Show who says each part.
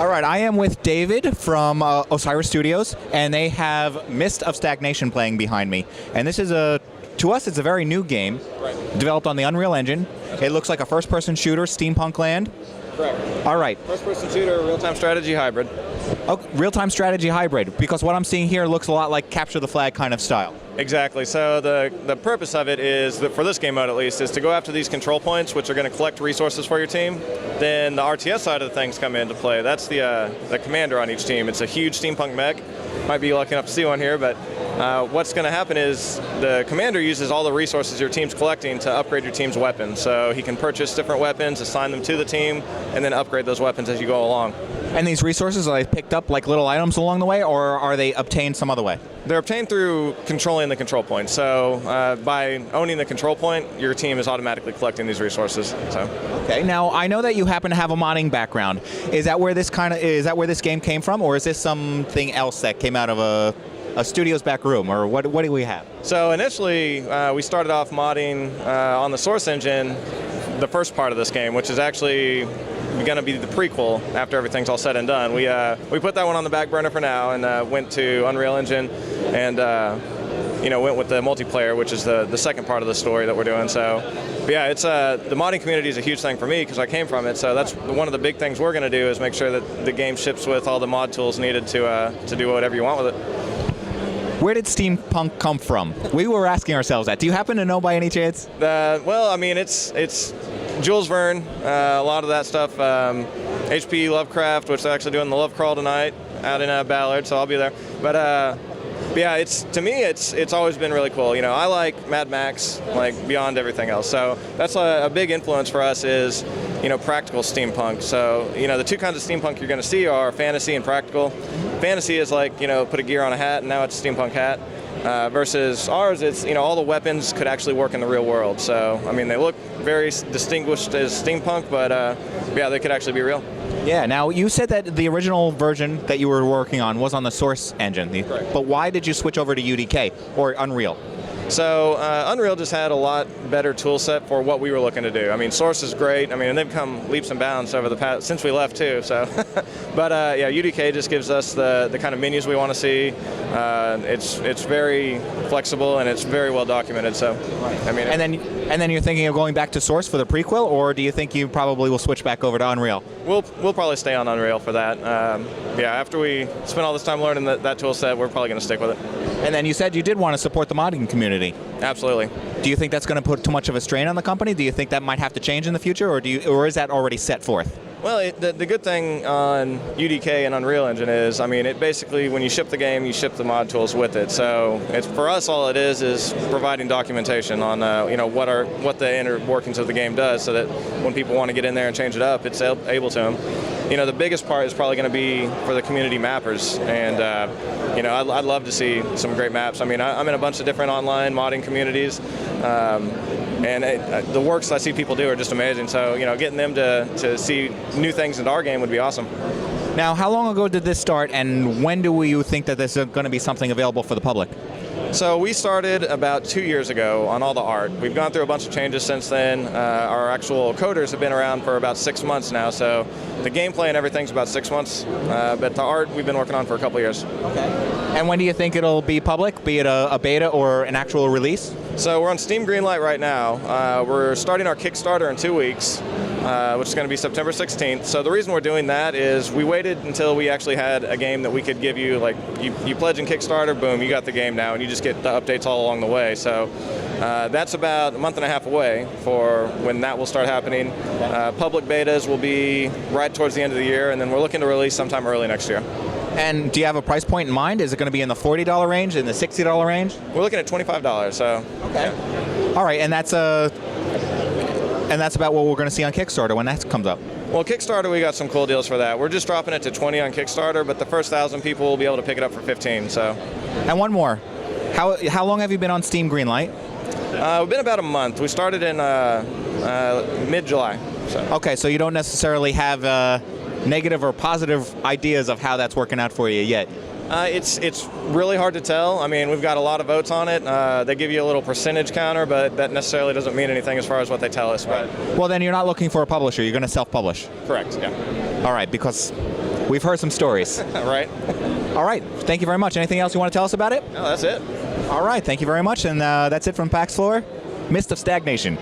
Speaker 1: All right, I am with David from Osiris Studios, and they have Myst of Stagnation playing behind me. And this is to us, it's a very new game, developed on the Unreal Engine. It looks like a first-person shooter, steampunk land.
Speaker 2: Correct.
Speaker 1: All right.
Speaker 2: First-person shooter, real-time strategy hybrid.
Speaker 1: Oh, real-time strategy hybrid, because what I'm seeing here looks a lot like capture the flag kind of style.
Speaker 2: Exactly. So the purpose of it is, that for this game mode at least, is to go after these control points, which are going to collect resources for your team. Then the RTS side of the things come into play. That's the commander on each team. It's a huge steampunk mech. Might be lucky enough to see one here, but what's going to happen is the commander uses all the resources your team's collecting to upgrade your team's weapons. So he can purchase different weapons, assign them to the team, and then upgrade those weapons as you go along.
Speaker 1: And these resources, are they picked up like little items along the way, or are they obtained some other way?
Speaker 2: They're obtained through controlling the control point. So by owning the control point, your team is automatically collecting these resources. So.
Speaker 1: Okay. Now I know that you happen to have a modding background. Is that where this this game came from, or is this something else that came out of a studio's back room, or what do we have?
Speaker 2: So initially, we started off modding on the source engine, the first part of this game, which is actually going to be the prequel after everything's all said and done. We put that one on the back burner for now and went to Unreal Engine and went with the multiplayer, which is the second part of the story that we're doing. So, but yeah, it's the modding community is a huge thing for me because I came from it. So that's one of the big things we're going to do is make sure that the game ships with all the mod tools needed to do whatever you want with it.
Speaker 1: Where did steampunk come from? We were asking ourselves that. Do you happen to know by any chance?
Speaker 2: Well, I mean, it's Jules Verne, a lot of that stuff. H.P. Lovecraft, which they're actually doing the Love Crawl tonight out in Ballard, so I'll be there. But yeah, to me, it's always been really cool. You know, I like Mad Max, like beyond everything else. So that's a big influence for us is, practical steampunk. So, the two kinds of steampunk you're going to see are fantasy and practical. Fantasy is like, put a gear on a hat, and now it's a steampunk hat. Versus ours, it's, all the weapons could actually work in the real world. So, I mean, they look very distinguished as steampunk, but yeah, they could actually be real.
Speaker 1: Yeah, now you said that the original version that you were working on was on the Source engine,
Speaker 2: Correct.
Speaker 1: But why did you switch over to UDK or Unreal?
Speaker 2: So Unreal just had a lot better tool set for what we were looking to do. I mean, Source is great. I mean, and they've come leaps and bounds over the past since we left too. So, but yeah, UDK just gives us the kind of menus we want to see. It's very flexible and it's very well documented. So, I mean,
Speaker 1: and then you're thinking of going back to Source for the prequel, or do you think you probably will switch back over to Unreal?
Speaker 2: We'll probably stay on Unreal for that. Yeah, after we spend all this time learning that tool set, we're probably going to stick with it.
Speaker 1: And then you said you did want to support the modding community.
Speaker 2: Absolutely.
Speaker 1: Do you think that's going to put too much of a strain on the company? Do you think that might have to change in the future, or is that already set forth?
Speaker 2: Well, the good thing on UDK and Unreal Engine is, I mean, it basically, when you ship the game, you ship the mod tools with it. So it's, for us, all it is providing documentation on, what the inner workings of the game does, so that when people want to get in there and change it up, it's able to them. The biggest part is probably going to be for the community mappers, and I'd love to see some great maps. I mean, I'm in a bunch of different online modding communities. And the works I see people do are just amazing. So, getting them to see new things in our game would be awesome.
Speaker 1: Now, how long ago did this start, and when do you think that this is going to be something available for the public?
Speaker 2: So we started about 2 years ago on all the art. We've gone through a bunch of changes since then. Our actual coders have been around for about 6 months now, so the gameplay and everything's about 6 months. But the art we've been working on for a couple of years.
Speaker 1: Okay. And when do you think it'll be public, be it a beta or an actual release?
Speaker 2: So we're on Steam Greenlight right now. We're starting our Kickstarter in 2 weeks, which is going to be September 16th. So the reason we're doing that is we waited until we actually had a game that we could give you, like, you pledge in Kickstarter, boom, you got the game now, and you just get the updates all along the way. So that's about a month and a half away for when that will start happening. Public betas will be right towards the end of the year, and then we're looking to release sometime early next year.
Speaker 1: And do you have a price point in mind? Is it going to be in the $40 range, in the $60 range?
Speaker 2: We're looking at $25, so.
Speaker 1: Okay. Yeah. All right, and that's about what we're going to see on Kickstarter when that comes up.
Speaker 2: Well, Kickstarter, we got some cool deals for that. We're just dropping it to 20 on Kickstarter, but the first 1,000 people will be able to pick it up for 15. So.
Speaker 1: And one more. How long have you been on Steam Greenlight?
Speaker 2: We've been about a month. We started in mid-July. So.
Speaker 1: Okay, so you don't necessarily have negative or positive ideas of how that's working out for you yet.
Speaker 2: It's really hard to tell. I mean, we've got a lot of votes on it. They give you a little percentage counter, but that necessarily doesn't mean anything as far as what they tell us. But
Speaker 1: Well, then you're not looking for a publisher. You're going to self-publish.
Speaker 2: correct, yeah.
Speaker 1: All right, because we've heard some stories.
Speaker 2: Right?
Speaker 1: All right. Thank you very much. Anything else you want to tell us about it?
Speaker 2: No, that's it.
Speaker 1: All right. Thank you very much. And that's it from PAX Floor. Myst of Stagnation.